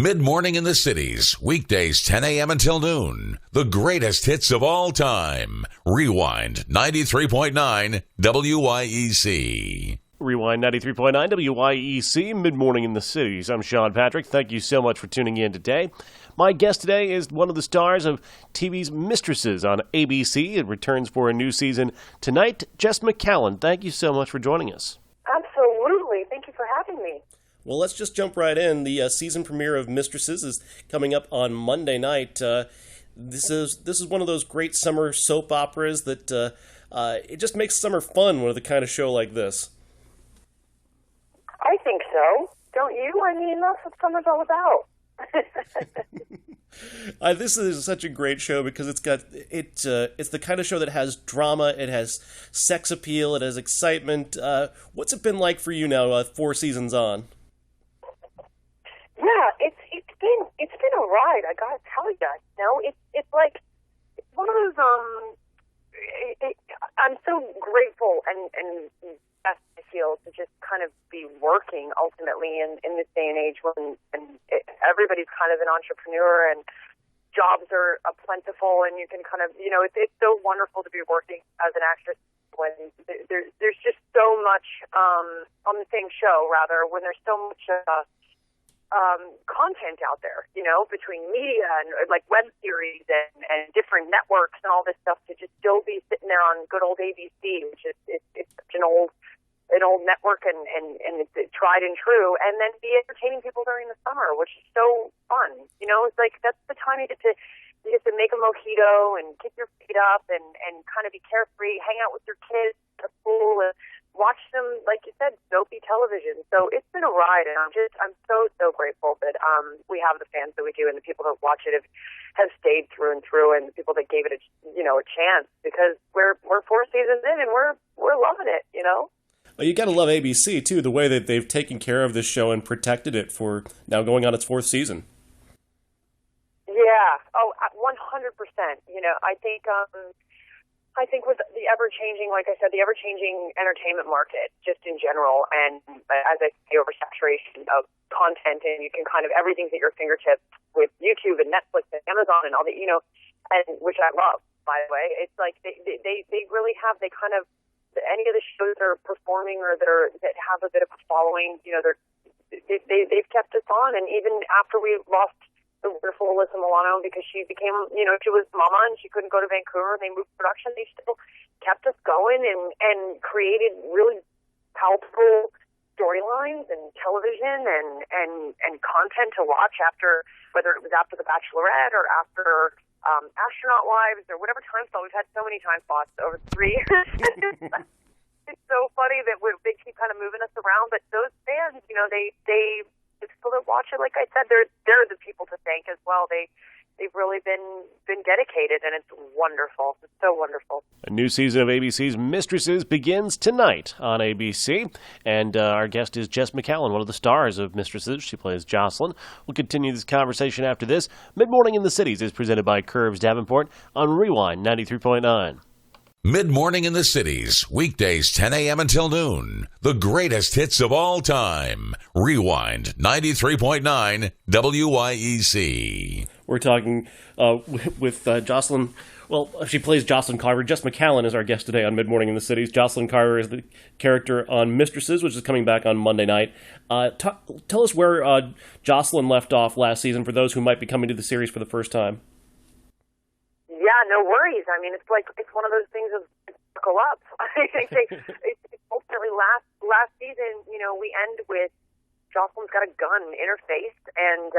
Mid-morning in the cities, weekdays 10 a.m. until noon. The greatest hits of all time. Rewind 93.9 WYEC. Rewind 93.9 WYEC, mid-morning in the cities. I'm Sean Patrick. Thank you so much for tuning in today. My guest today is one of the stars of TV's Mistresses on ABC. It returns for a new season tonight. Jes Macallan, thank you so much for joining us. Absolutely. Thank you for having me. Well, let's just jump right in. The season premiere of Mistresses is coming up on Monday night. This is one of those great summer soap operas that it just makes summer fun with a kind of show like this. I think so. Don't you? I mean, that's what summer's all about. This is such a great show because it's the kind of show that has drama, it has sex appeal, it has excitement. What's it been like for you now, 4 seasons on? Yeah, it's been a ride. I gotta tell you, it's like it's one of those. I'm so grateful and blessed, I feel, to just kind of be working ultimately in this day and age when everybody's kind of an entrepreneur and jobs are plentiful, and you can kind of, it's so wonderful to be working as an actress when there's just so much on the same show, rather, when there's so much content out there, between media and like web series and different networks and all this stuff, to just still be sitting there on good old ABC, which is it's such an old network and it's tried and true, and then be entertaining people during the summer, which is so fun. It's like that's the time you get to make a mojito and kick your feet up and kind of be carefree, hang out with your kids at school, and watch them, like you said, soapy television. So it's been a ride, and I'm so grateful that we have the fans that we do, and the people that watch it have stayed through and through, and the people that gave it a chance, because we're 4 seasons in and we're loving it. Well, you got to love ABC too, the way that they've taken care of this show and protected it for now going on its 4th season. Yeah. Oh, 100%. I think with the ever-changing, like I said, the ever-changing entertainment market, just in general, and as I say, oversaturation of content, and you can kind of, everything's at your fingertips with YouTube and Netflix and Amazon and all the, and which I love, by the way. It's like they really have, they kind of, any of the shows that are performing or that have a bit of a following, they've kept us on, and even after we lost the wonderful Alyssa Milano, because she became, she was mama and she couldn't go to Vancouver, and they moved production, they still kept us going and created really palpable storylines and television and content to watch after, whether it was after The Bachelorette or after Astronaut Wives or whatever time slot. We've had so many time slots over 3 years. It's so funny that they keep kind of moving us around, but those fans, they people that watch it, like I said, they're the people to thank as well. They've really been dedicated, and it's wonderful. It's so wonderful. A new season of ABC's Mistresses begins tonight on ABC, and our guest is Jes Macallan, one of the stars of Mistresses. She plays Jocelyn. We'll continue this conversation after this. Mid-Morning in the Cities is presented by Curbs Davenport on Rewind 93.9. Mid-morning in the cities, weekdays 10 a.m. until noon. The greatest hits of all time. Rewind 93.9 WYEC. We're talking with Jocelyn. Well, she plays Josslyn Carver. Jes Macallan is our guest today on Mid-Morning in the Cities. Josslyn Carver is the character on Mistresses, which is coming back on Monday night. Tell us where Jocelyn left off last season for those who might be coming to the series for the first time. Yeah, no worries. I mean, it's one of those things of buckle up. I think it's ultimately last season, we end with Jocelyn's got a gun in her face, and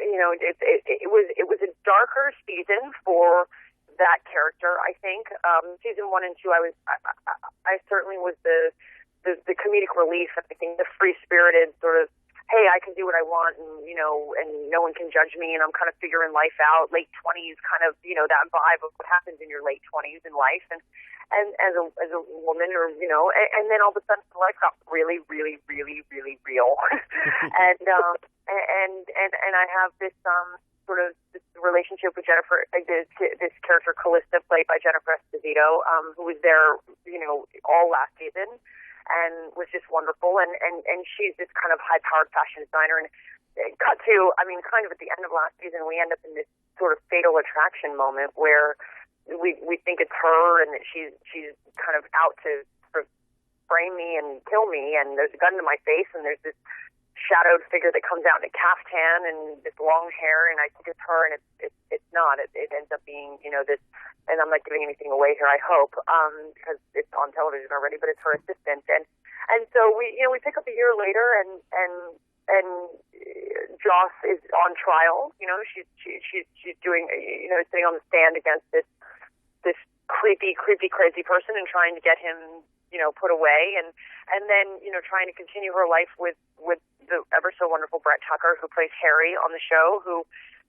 it was a darker season for that character. I think season 1 and 2, I certainly was the comedic relief. I think the free spirited sort of, hey, I can do what I want, and no one can judge me, and I'm kind of figuring life out. Late 20s, kind of, that vibe of what happens in your late 20s in life, and as a woman, or and then all of a sudden life got really, really, really, really real, and I have this sort of this relationship with Jennifer, this character Callista, played by Jennifer Esposito, who was there, all last season, and was just wonderful. And she's this kind of high-powered fashion designer, and cut to, kind of at the end of last season, we end up in this sort of fatal attraction moment where we think it's her and that she's kind of out to sort of frame me and kill me, and there's a gun to my face, and there's this shadowed figure that comes out in a caftan and this long hair, and I think it's her, and it's not. It ends up being, this, and I'm not giving anything away here, I hope, because it's on television already, but it's her assistant, and so we pick up a year later, and Joss is on trial. She's doing, sitting on the stand against this creepy, crazy person and trying to get him, put away, and then, trying to continue her life with the ever so wonderful Brett Tucker, who plays Harry on the show, who,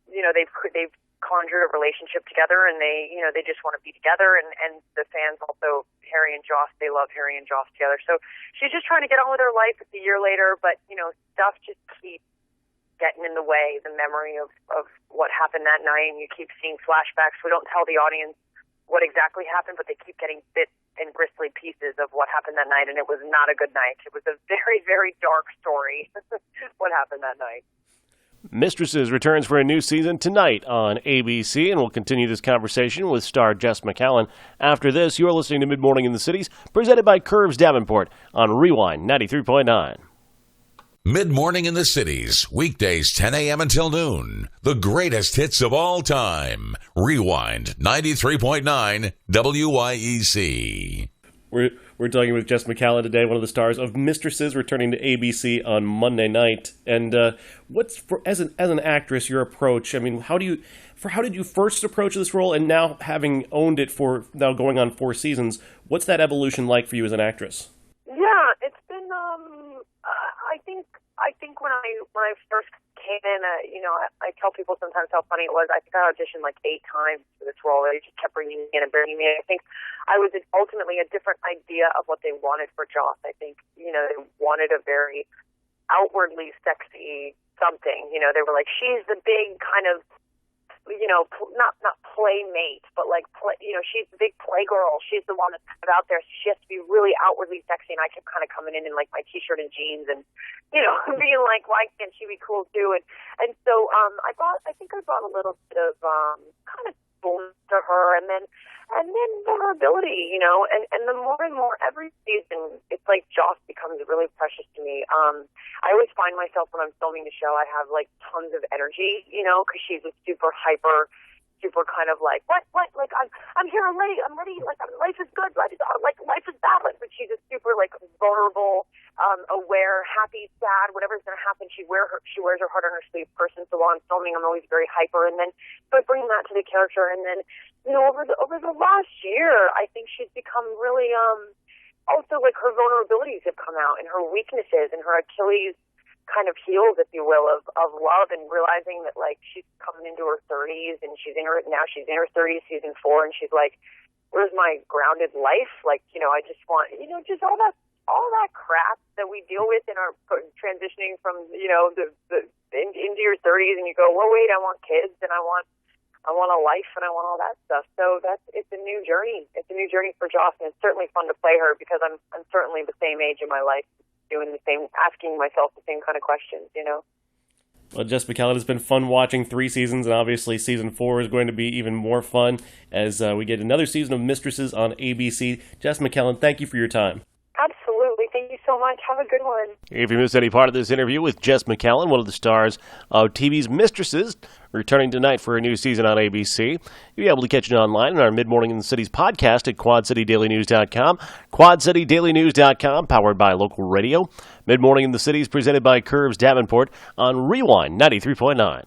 they've conjured a relationship together, and they just want to be together, and the fans also, Harry and Joss, they love Harry and Joss together. So she's just trying to get on with her life. It's a year later, but, stuff just keeps getting in the way, the memory of what happened that night, and you keep seeing flashbacks. We don't tell the audience what exactly happened, but they keep getting bits and gristly pieces of what happened that night, and it was not a good night. It was a very, very dark story, what happened that night. Mistresses returns for a new season tonight on ABC, and we'll continue this conversation with star Jes Macallan. After this, you're listening to Mid-Morning in the Cities, presented by Curves Davenport on Rewind 93.9. Mid-Morning in the Cities, weekdays 10 a.m. until noon. The greatest hits of all time. Rewind 93.9 WYEC. We're talking with Jes Macallan today, one of the stars of Mistresses, returning to ABC on Monday night. And as an actress, your approach? How did you first approach this role, and now having owned it for now going on 4 seasons, what's that evolution like for you as an actress? Yeah, it's been. I think when I first came in, I tell people sometimes how funny it was. I think I auditioned like 8 times for this role. They just kept bringing me in and bringing me in. I think I was ultimately a different idea of what they wanted for Joss. I think, they wanted a very outwardly sexy something. They were like, she's the big kind of, not playmate, but like, she's the big playgirl. She's the one that's kind of out there. She has to be really outwardly sexy. And I kept kind of coming in like my t-shirt and jeans and, being like, why can't she be cool too? And so, I think I brought a little bit of, kind of boom to her, and then vulnerability, and the more and more every season, it's like Joss becomes really precious to me. I always find myself when I'm filming the show, I have like tons of energy, because she's a super hyper, super kind of like, what, like I'm here, I'm ready, like life is good, life is bad, but she's a super like vulnerable, aware, happy, sad, whatever's going to happen, she wears her heart on her sleeve person. So while I'm filming, I'm always very hyper, and then so I bring that to the character, and then over the last year, I think she's become really also like her vulnerabilities have come out, and her weaknesses, and her Achilles kind of heels, if you will, of love, and realizing that like she's coming into her 30s, and she's in her 30s, season 4, and she's like, where's my grounded life? Like, I just want, just all that crap that we deal with in our transitioning from, into your 30s, and you go, well, wait, I want kids, and I want a life, and I want all that stuff. So it's a new journey. It's a new journey for Joss, and it's certainly fun to play her, because I'm certainly the same age in my life, doing the same, asking myself the same kind of questions, Well, Jes Macallan, it's been fun watching 3 seasons, and obviously season 4 is going to be even more fun as we get another season of Mistresses on ABC. Jes Macallan, thank you for your time. Absolutely. Thank you so much. Have a good one. If you missed any part of this interview with Jes Macallan, one of the stars of TV's Mistresses, returning tonight for a new season on ABC, you'll be able to catch it online on our Mid-Morning in the Cities podcast at QuadCityDailyNews.com, QuadCityDailyNews.com, powered by local radio. Mid-Morning in the Cities presented by Curves Davenport on Rewind 93.9.